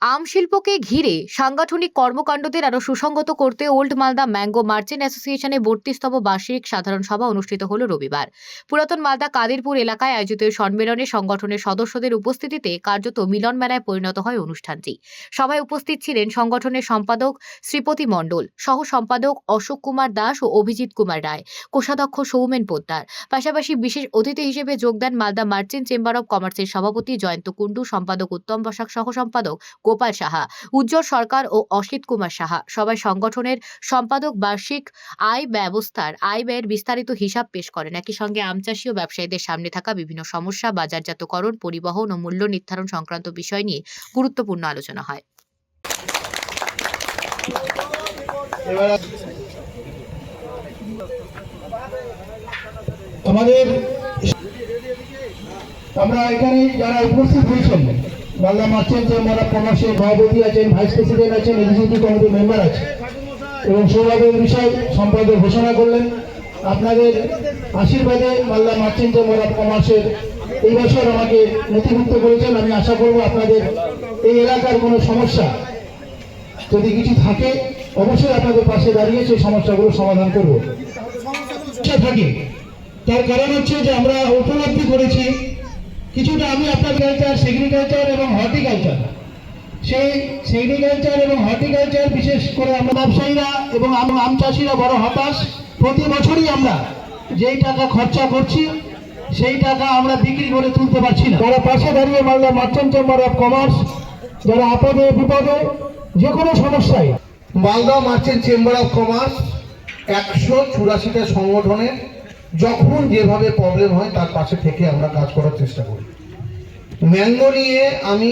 আম শিল্পকে ঘিরে সাংগঠনিক কর্মকাণ্ডদের আরো সুসংগত করতে ওল্ড মালদা ম্যাঙ্গো মার্চেন্ট অ্যাসোসিয়েশনের 32তম বার্ষিক সাধারণ সভা অনুষ্ঠিত হল রবিবার। পুরাতন মালদা কাদিরপুর এলাকায় আয়োজিত এই সম্মেলনে সংগঠনের সদস্যদের উপস্থিতিতে কার্যত মিলন মেলায় পরিণত হয় অনুষ্ঠানটি। সভায় উপস্থিত ছিলেন সংগঠনের সম্পাদক শ্রীপতি মণ্ডল, সহ সম্পাদক অশোক কুমার দাস ও অভিজিৎ কুমার রায়, কোষাধ্যক্ষ সৌমেন পোদ্দার। পাশাপাশি বিশেষ অতিথি হিসেবে যোগ দেন মালদা মার্চেন্ট চেম্বার অব কমার্সের সভাপতি জয়ন্ত কুণ্ডু, সম্পাদক উত্তম বসাক, সহ সম্পাদক গোপাল সাহা, উজ্জ্বল সরকার ও অসিত কুমার সাহা। সবাই সংগঠনের সম্পাদক বার্ষিক আয় ব্যয়ের বিস্তারিত হিসাব পেশ করেন। একই সঙ্গে আম চাষী ও ব্যবসায়ীদের সামনে থাকা বিভিন্ন সমস্যা, বাজারজাতকরণ, পরিবহন ও মূল্য নির্ধারণ সংক্রান্ত বিষয় নিয়ে গুরুত্বপূর্ণ আলোচনা হয়। আমরা এখানে যারা উপস্থিত হয়েছেন, মালদা মার্চেন্ট চেম্বার অব কমার্সের সভাপতি আছেন, ভাইস প্রেসিডেন্ট আছেন, এক্সিকিউটিভ কমিটির মেম্বার আছে এবং সৌভাগ্যের বিষয় সম্পাদক ঘোষণা করলেন। আপনাদের আশীর্বাদে মালদা মার্চেন্ট চেম্বার অব কমার্সের এই বছর আমাকে নথিভুক্ত করেছেন। আমি আশা করব আপনাদের এই এলাকার কোনো সমস্যা যদি কিছু থাকে অবশ্যই আপনাদের পাশে দাঁড়িয়ে সেই সমস্যাগুলো সমাধান করব। থাকে তার কারণ হচ্ছে যে আমরা উপলব্ধি করেছি কিছুটা, আমি আপনার কালচার, সেগ্রিকালচার এবং হর্টিকালচার, সেই সেগ্রিকালচার এবং হর্টিকালচার বিশেষ করে আমরা ব্যবসায়ীরা এবং আম চাষিরা বড় হতাশ। প্রতি বছরই আমরা যেই টাকা খরচা করছি সেই টাকা আমরা বিক্রি করে তুলতে পারছি না। যারা পাশে দাঁড়িয়ে Malda merchant chamber of commerce, যারা আপদে বিপদে যে কোনো সমস্যায়, Malda merchant chamber of commerce 184টা সংগঠনের যখন যেভাবে প্রবলেম হয় তার পাশে থেকে আমরা কাজ করার চেষ্টা করি। ম্যাঙ্গো নিয়ে আমি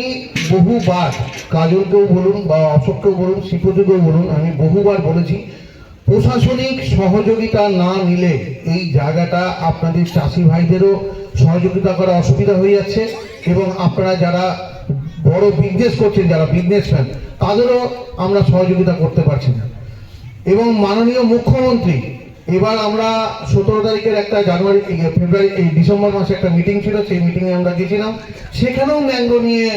বহুবার, কাজলকেও বলুন বা অশোককেও বলুন, শ্রীপতিকেও বলুন, আমি বহুবার বলেছি প্রশাসনিক সহযোগিতা না নিলে এই জায়গাটা আপনাদের চাষি ভাইদেরও সহযোগিতা করা অসুবিধা হয়ে যাচ্ছে এবং আপনারা যারা বড় বিজনেস করছেন, যারা বিজনেসম্যান, তাদেরও আমরা সহযোগিতা করতে পারছি না। এবং মাননীয় মুখ্যমন্ত্রী, এবার আমরা 17 তারিখের একটা ডিসেম্বর মাসে একটা মিটিং ছিল, সেই মিটিংয়ে আমরা গেছিলাম। সেখানেও ম্যাঙ্গো নিয়ে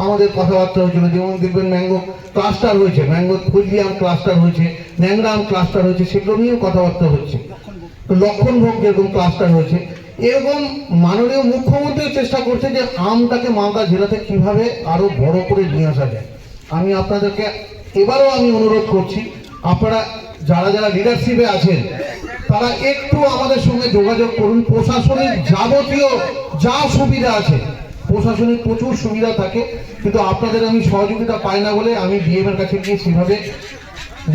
আমাদের কথাবার্তা হয়েছিল। যেমন দেখবেন ম্যাঙ্গো ক্লাস্টার হয়েছে, ম্যাঙ্গো ফজলি ক্লাস্টার হয়েছে, ন্যাংরা আম ক্লাস্টার হয়েছে, সেগুলো নিয়েও কথাবার্তা হচ্ছে। লক্ষণভোগ যেরকম ক্লাস্টার হয়েছে, এরকম মাননীয় মুখ্যমন্ত্রী চেষ্টা করছে যে আমটাকে মালদা জেলাতে কিভাবে আরো বড় করে নিয়ে আসা যায়। আমি আপনাদেরকে এবারও আমি অনুরোধ করছি, আপনারা যারা যারা লিডারশিপে আছেন তারা একটু আমাদের সঙ্গে যোগাযোগ করুন। প্রশাসনিক যাবতীয় যা সুবিধা আছে, প্রশাসনিক প্রচুর সুবিধা থাকে, কিন্তু আপনাদের আমি সহযোগিতা পাই না বলে আমি ডিএম এর কাছে গিয়ে সেভাবে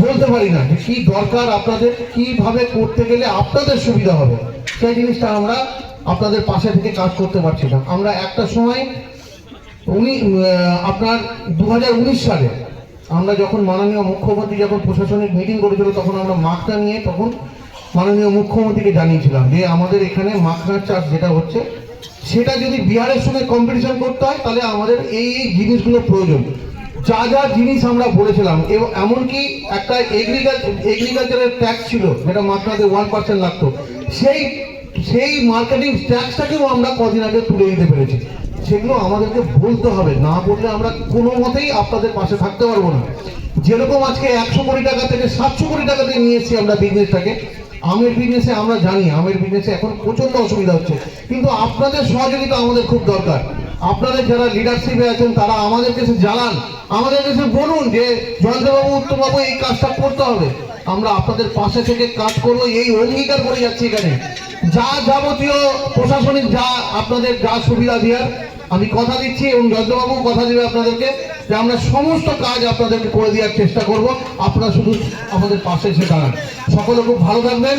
বলতে পারি না যে কি দরকার, আপনাদের কিভাবে করতে গেলে আপনাদের সুবিধা হবে, সেই জিনিসটা আমরা আপনাদের পাশে থেকে কাজ করতে পারছি না। আমরা একটা সময় আপনার 2019 সালে আমরা যখন মাননীয় মুখ্যমন্ত্রী যখন প্রশাসনিক মিটিং করেছিল, তখন আমরা মাখনা নিয়ে তখন মাননীয় মুখ্যমন্ত্রীকে জানিয়েছিলাম যে আমাদের এখানে মাখনার চাষ যেটা হচ্ছে সেটা যদি বিহারের সঙ্গে কম্পিটিশন করতে হয় তাহলে আমাদের এই জিনিসগুলো প্রয়োজন। যা যা জিনিস আমরা বলেছিলাম, এবং এমনকি একটা এগ্রিকালচারের ট্যাক্স ছিল যেটা মাখনাতে 1% লাগতো, সেই মার্কেটিং ট্যাক্সটাকেও আমরা কদিন আগে তুলে দিতে পেরেছি। সেগুলো আমাদেরকে বলতে হবে, না বললে আমরা কোনো মতেই আপনাদের পাশে থাকতে পারবো না। যেরকম আজকে 100 কোটি টাকা থেকে 700 কোটি টাকাতে নিয়ে এসেছি আমরা বিজনেসটাকে, আমের বিজনেসে আমরা জানি আমের বিজনেসে এখন প্রচন্ড অসুবিধা হচ্ছে, কিন্তু আপনাদের সহযোগিতা আমাদের খুব দরকার। আপনাদের যারা লিডারশিপে আছেন তারা আমাদের কাছে জানান, আমাদের কাছে বলুন যে জয়ন্তবাবু, উত্তমবাবু এই কাজটা করতে হবে। আমরা আপনাদের পাশে থেকে কাজ করবো, এই অঙ্গীকার করে যাচ্ছি। এখানে যা যাবতীয় প্রশাসনিক যা আপনাদের যা সুবিধা দেওয়ার আমি কথা দিচ্ছি, এবং জয়ন্তবাবু কথা দেবে আপনাদেরকে যে আমরা সমস্ত কাজ আপনাদেরকে করে দেওয়ার চেষ্টা করব। আপনারা শুধু আমাদের পাশে এসে দাঁড়ান। সকলে খুব ভালো থাকবেন।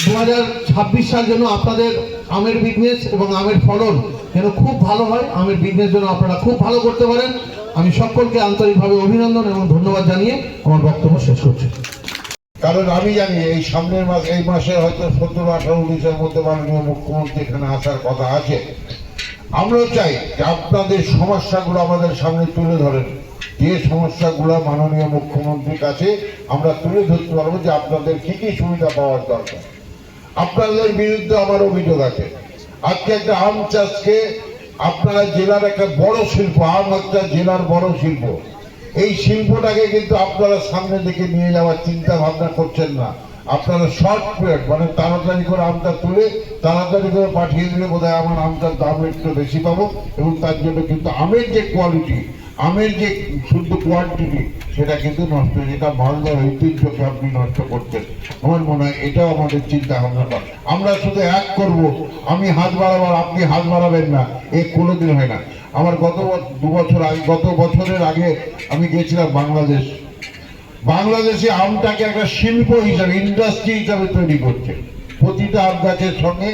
2026 সাল যেন আপনাদের আমের বিজনেস এবং আমের ফলন যেন খুব ভালো হয়, আমের বিজনেস যেন আপনারা খুব ভালো করতে পারেন। আমি সকলকে আন্তরিকভাবে অভিনন্দন এবং ধন্যবাদ জানিয়ে আমার বক্তব্য শেষ করছি। কারণ আমি জানি এই সামনের মাস, এই মাসে হয়তো 17, 18, 19-এর মধ্যে মাননীয় মুখ্যমন্ত্রী এখানে আসার কথা আছে। আমরাও চাই যে আপনাদের সমস্যাগুলো আমাদের সামনে তুলে ধরেন, যে সমস্যাগুলো মাননীয় মুখ্যমন্ত্রীর কাছে আমরা তুলে ধরতে পারবো যে আপনাদের কি কি সুবিধা পাওয়ার দরকার। আপনাদের বিরুদ্ধে আমার অভিযোগ আছে, আজকে একটা আম চাষকে আপনারা জেলার একটা বড় শিল্প, আম একটা জেলার বড় শিল্প, এই শিল্পটাকে কিন্তু আপনারা সামনে দিকে নিয়ে যাওয়ার চিন্তা ভাবনা করছেন না। আপনারা শর্ট পিরিয়ড মানে তাড়াতাড়ি করে আমটা তুলে তাড়াতাড়ি করে পাঠিয়ে দিলে বোধহয় আমার আমটার দাম একটু বেশি পাবো, এবং তার জন্য কিন্তু আমের যে কোয়ালিটি, আমের যে শুদ্ধ কোয়ান্টিটি, সেটা কিন্তু নষ্ট, যেটা মালদার ঐতিহ্যকে আপনি নষ্ট করছেন। আমার মনে হয় এটাও আমাদের চিন্তা ভাবনা করা। আমরা শুধু এক করব, আমি হাত বাড়াবো আপনি হাত বাড়াবেন না, এ কোনোদিন হয় না। আমার গত বছরের আগে আমি গেছিলাম বাংলাদেশে আমটাকে একটা শিল্প হিসাবে, ইন্ডাস্ট্রি হিসাবে তৈরি করছে। প্রতিটা আম গাছের সঙ্গে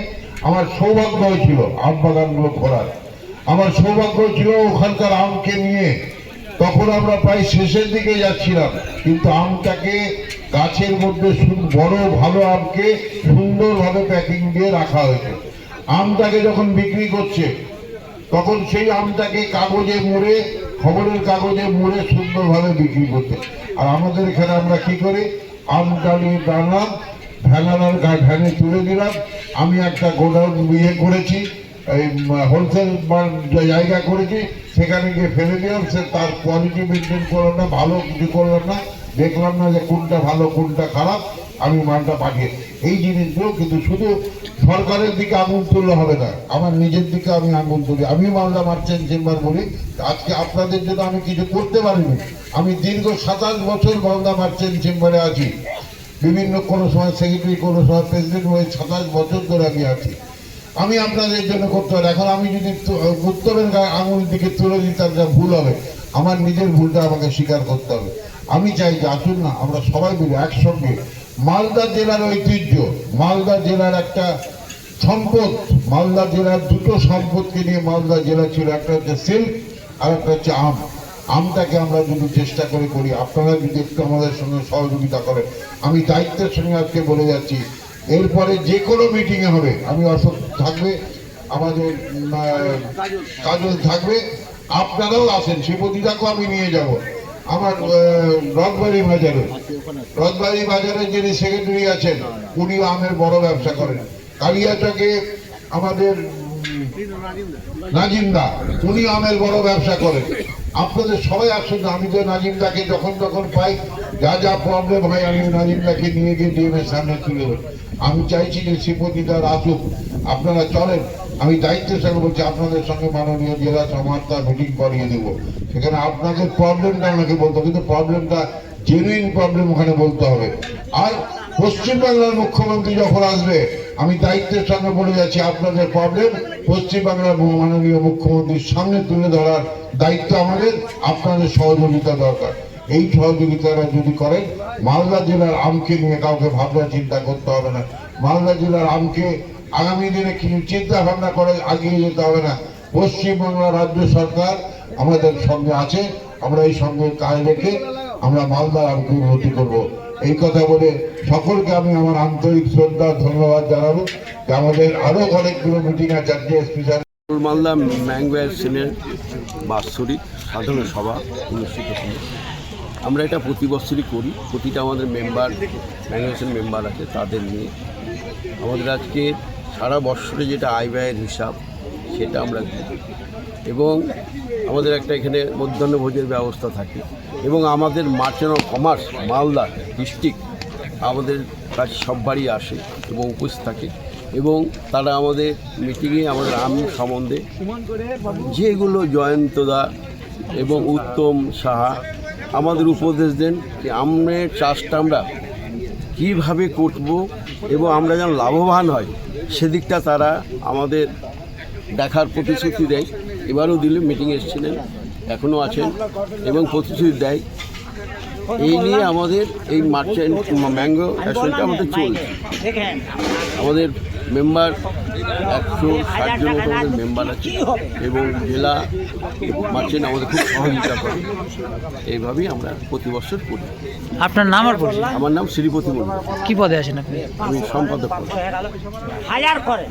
আমার সৌভাগ্য হয়েছিল আম বাগানগুলো ঘোরার, আমার সৌভাগ্য ছিল ওখানকার আমকে নিয়ে। তখন আমরা প্রায় শেষের দিকে যাচ্ছিলাম, কিন্তু আমটাকে গাছের মধ্যে বড় ভালো আমকে সুন্দরভাবে প্যাকিং দিয়ে রাখা হয়েছে। আমটাকে যখন বিক্রি করছে তখন সেই আমটাকে কাগজে মুড়ে, খবরের কাগজে মুড়ে সুন্দরভাবে বিক্রি করতে। আর আমাদের এখানে আমরা কি করি, আমটা নিয়ে টানলাম, ভ্যানে তুলে দিলাম। আমি একটা গোডাউন করেছি, এই হোলসেল জায়গা করেছি, সেখানে গিয়ে ফেলে দিলাম। সে তার কোয়ালিটি মেনটেন করলাম না, ভালো কিছু করলাম না, দেখলাম না যে কোনটা ভালো কোনটা খারাপ, আমি মালটা পাঠিয়ে। এই জিনিসগুলো কিন্তু শুধু সরকারের দিকে আঙুল তুললে হবে না, আমার নিজের দিকে আমি আঙুল তুলি। আমি মালদা মার্চেন্ট চেম্বার বলি, আজকে আপনাদের জন্য আমি কিছু করতে পারিনি। আমি দীর্ঘ 27 বছর মালদা মার্চেন্ট চেম্বারে আছি, বিভিন্ন কোনো সময় সেক্রেটারি, কোনো সময় প্রেসিডেন্ট হয়ে 27 বছর ধরে আমি আছি। আমি আপনাদের জন্য করতে পারি। এখন আমি যদি উত্তরের গায়ে আঙুল দিকে তুলে দিই তার যা ভুল হবে, আমার নিজের ভুলটা আমাকে স্বীকার করতে হবে। আমি চাই যে আসুন না আমরা সবাই মিলে একসঙ্গে মালদা জেলার ঐতিহ্য, মালদা জেলার একটা সম্পদ, মালদা জেলার দুটো সম্পদকে নিয়ে মালদা জেলা ছিল, একটা হচ্ছে সিল্ক আর একটা হচ্ছে আম। আমটাকে আমরা যদি চেষ্টা করি, আপনারা যদি একটু আমাদের সঙ্গে সহযোগিতা করেন, আমি দায়িত্বের সঙ্গে আজকে বলে যাচ্ছি, এরপরে যে কোনো মিটিংয়ে হবে, আমি অশোক থাকবে, আমাদের কাজল থাকবে, আপনারাও আসেন, শিবদিদাকেও আমি নিয়ে যাব। আমার রথবাড়ি বাজারে যিনি সেক্রেটারি আছেন, উনি আমের বড় ব্যবসা করেন। কালিয়াচকে আমাদের নাজিমদা, উনি আমের বড় ব্যবসা করেন। আপনাদের সবাই আসুন। আমি তো নাজিমদাকে যখন পাই, যা প্রবলেম হয়, আমি নাজিমদাকে নিয়ে গিয়ে ডিএমের সামনে তুলে দেবো। আমি চাইছি যে শ্রীপতিদার আসুক, আপনারা চলেন। আমি দায়িত্বের সঙ্গে বলছি, আপনাদের সঙ্গে মাননীয় জেলা সমাজটা মিটিং করিয়ে দেব। সেখানে আপনাদের প্রবলেমটা ওনাকে বলতে হবে, কিন্তু প্রবলেমটা জেনুইন প্রবলেম ওখানে বলতে হবে। আর পশ্চিমবাংলার মুখ্যমন্ত্রী যখন আসবে, আমি দায়িত্বের সঙ্গে বলে যাচ্ছি, আপনাদের প্রবলেম পশ্চিমবাংলার মাননীয় মুখ্যমন্ত্রীর সামনে তুলে ধরার দায়িত্ব আমাদের। আপনাদের সহযোগিতা দরকার। এই সহযোগিতাটা যদি করেন, মালদা জেলার আমকে নিয়ে কাউকে ভাবনা চিন্তা করতে হবে না। মালদা জেলার আমকে আগামী দিনে কিছু চিন্তা ভাবনা করে এগিয়ে যেতে হবে না। পশ্চিমবাংলা রাজ্য সরকার আমাদের সঙ্গে আছে, আমরা এই সঙ্গে কাজ রেখে আমরা মালদার আমকে উন্নতি করব। এই কথা বলে সকলকে আমি আমার আন্তরিক শ্রদ্ধা ধন্যবাদ জানাবো। যে আমাদের আরো অনেকগুলো মিটিং আছে, আজকে স্পেশাল মালদা ম্যাঙ্গো অ্যাসোসিয়েশনের বাৎসরিক সাধারণ সভা অনুষ্ঠিত হল। আমরা এটা প্রতি বছরই করি। প্রতিটা আমাদের ম্যাঙ্গো অ্যাসোসিয়েশন মেম্বার আছে, তাদের নিয়ে আমাদের আজকে সারা বছরে যেটা আয় ব্যয়ের হিসাব সেটা আমরা দিই, এবং আমাদের একটা এখানে মধ্যাহ্নভোজের ব্যবস্থা থাকে, এবং আমাদের merchant of commerce Malda district আমাদের কাছে সব বাড়ি আসে এবং উপস্থিত থাকে, এবং তারা আমাদের মিটিংয়ে আমাদের আম সম্বন্ধে যেগুলো জয়ন্তদা এবং উত্তম সাহা আমাদের উপদেশ দেন যে আমের চাষটা আমরা কীভাবে করব এবং আমরা যেন লাভবান হয় সেদিকটা তারা আমাদের দেখার প্রতিশ্রুতি দেয়। এবারও দিলে মিটিংয়ে এসেছিলেন, এখনও আছেন এবং প্রতিশ্রুতি দেয়। এই নিয়ে আমাদের এই মার্চেন্ট ম্যাঙ্গো অ্যাসোসিয়েশনটা আমাদের চলছে। আমাদের মেম্বার 160 জন মতো আমাদের মেম্বার আছে, এবং জেলা মার্চেন্ট আমাদের খুব সহযোগিতা করে। এইভাবেই আমরা প্রতি বছর করি। আপনার নাম আর পরিচয়? আমার নাম শ্রীপতি মন্ডল। কি পদে আছেন আপনি? আমি সম্পাদক পদে।